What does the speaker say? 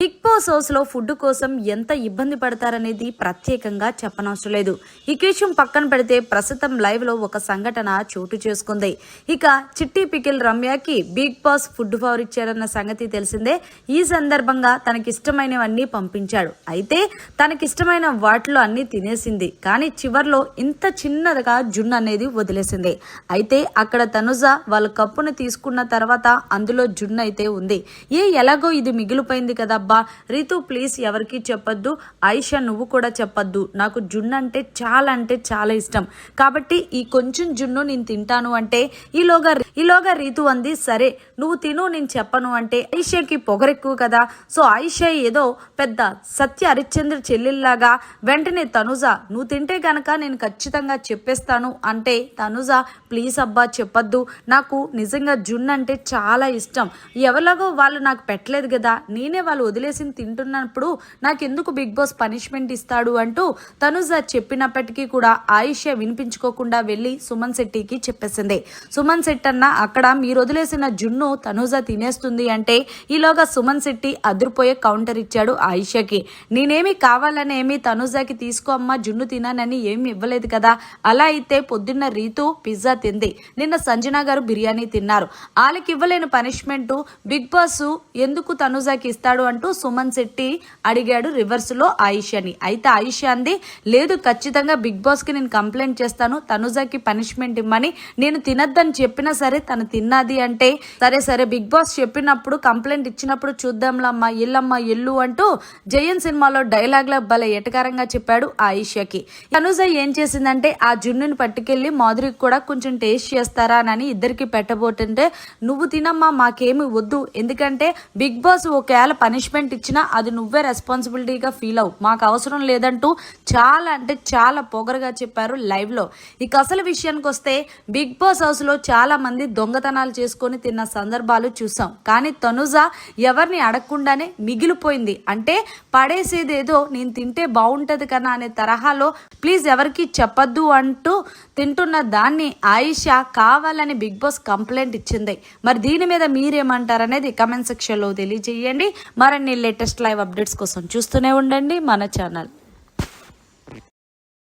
Big boss house లో food కోసం ఎంత ఇబ్బంది పడతారనేది ప్రత్యేకంగా చెప్పనవసరం లేదు. ఈ విషయం పక్కన పెడితే ప్రస్తుతం లైవ్ లో ఒక సంఘటన చోటు చేసుకుంది. ఇక చిట్టి పికిల్ రమ్యకి బిగ్ బాస్ ఫుడ్ ఫవర్ ఇచ్చారన్న సంగతి తెలిసిందే. ఈ సందర్భంగా తనకిష్టమైనవన్నీ పంపించాడు. అయితే తనకిష్టమైన వాటిలో అన్ని తినేసింది. కానీ చివర్లో ఇంత చిన్నదిగా జున్ను అనేది వదిలేసింది. అయితే అక్కడ తనుజ వాళ్ళ కప్పును తీసుకున్న తర్వాత అందులో జున్ను అయితే ఉంది. ఎలాగో ఇది మిగిలిపోయింది కదా అబ్బా, రీతు ప్లీజ్ ఎవరికి చెప్పొద్దు, ఆయిషా నువ్వు కూడా చెప్పొద్దు, నాకు జున్ను అంటే చాలా ఇష్టం కాబట్టి ఈ కొంచెం జున్ను నేను తింటాను అంటే ఈలోగా రీతు అంది, సరే నువ్వు తిను నేను చెప్పను అంటే ఆయిషాకి పొగరెక్కువ కదా. సో ఆయిషా ఏదో పెద్ద సత్య హరిశ్చంద్ర చెల్లెల్లాగా వెంటనే తనుజ నువ్వు తింటే గనక నేను ఖచ్చితంగా చెప్పేస్తాను అంటే తనుజ ప్లీజ్ అబ్బా చెప్పొద్దు, నాకు నిజంగా జున్ను అంటే చాలా ఇష్టం, ఎవరిలాగో వాళ్ళు నాకు పెట్టలేదు కదా, నేనే వాళ్ళు వదిలేసి తింటున్నప్పుడు నాకెందుకు బిగ్ బాస్ పనిష్మెంట్ ఇస్తాడు అంటూ తనుజ చెప్పినప్పటికీ కూడా ఆయిషా వినిపించుకోకుండా వెళ్ళి సుమన్ శెట్టికి చెప్పేసింది. సుమన్ శెట్టి అన్న అక్కడ మీరు వదిలేసిన జున్ను తనుజ తినేస్తుంది అంటే ఈలోగా సుమన్ శెట్టి అదిరిపోయే కౌంటర్ ఇచ్చాడు ఆయిషాకి. నేనేమి కావాలని ఏమి తనుజకి తీసుకో అమ్మ జున్ను తినానని ఏమి ఇవ్వలేదు కదా, అలా అయితే పొద్దున్న రీతు పిజ్జా తింది, నిన్న సంజన గారు బిర్యానీ తిన్నారు, వాళ్ళకి ఇవ్వలేని పనిష్మెంట్ బిగ్ బాస్ ఎందుకు తనుజకి ఇస్తాడు అంటూ సుమన్ శెట్టి అడిగాడు రివర్స్ లో ఆయిషాని. అయితే ఆయిషా అంది, లేదు ఖచ్చితంగా బిగ్ బాస్ కి నేను కంప్లైంట్ చేస్తాను, తనుజకి పనిష్మెంట్ ఇమ్మని, నేను తినద్దని చెప్పినా సరే తను తిన్నది అంటే సరే బిగ్ బాస్ చెప్పినప్పుడు కంప్లైంట్ ఇచ్చినప్పుడు చూద్దాంలమ్మా ఎల్లమ్మా ఎల్లు అంటూ జయన్ సినిమాలో డైలాగ్ లా భలే ఎటకారంగా చెప్పాడు ఆయిషాకి. తనుజ ఏం చేసిందంటే ఆ జున్నుని పట్టుకెళ్లి మాధురికి కూడా కొంచెం టేస్ట్ చేస్తారా అని ఇద్దరికి పెట్టబోతుంటే, నువ్వు తినమ్మా మాకేమి వద్దు, ఎందుకంటే బిగ్ బాస్ ఒకవేళ పనిష్మెంట్ ఇచ్చినా అది నువ్వే రెస్పాన్సిబిలిటీగా ఫీల్ అవు, మాకు అవసరం లేదంటూ చాలా పొగరుగా చెప్పారు లైవ్ లో. ఇక అసలు విషయానికి వస్తే బిగ్ బాస్ హౌస్ లో చాలా మంది దొంగతనాలు చేసుకొని తిన్న సందర్భాలు చూసాం. కానీ తనుజ ఎవరిని అడగకుండానే మిగిలిపోయింది, అంటే పడేసేదేదో నేను తింటే బాగుంటది కదా అనే తరహాలో ప్లీజ్ ఎవరికి చెప్పద్దు అంటూ తింటున్న దాన్ని ఆయిషా కావాలని బిగ్ బాస్ కంప్లైంట్ ఇచ్చింది. మరి దీని మీద మీరేమంటారనేది కమెంట్ సెక్షన్ లో తెలియజేయండి. మరిన్ని లేటెస్ట్ లైవ్ అప్డేట్స్ కోసం చూస్తూనే ఉండండి మన ఛానల్.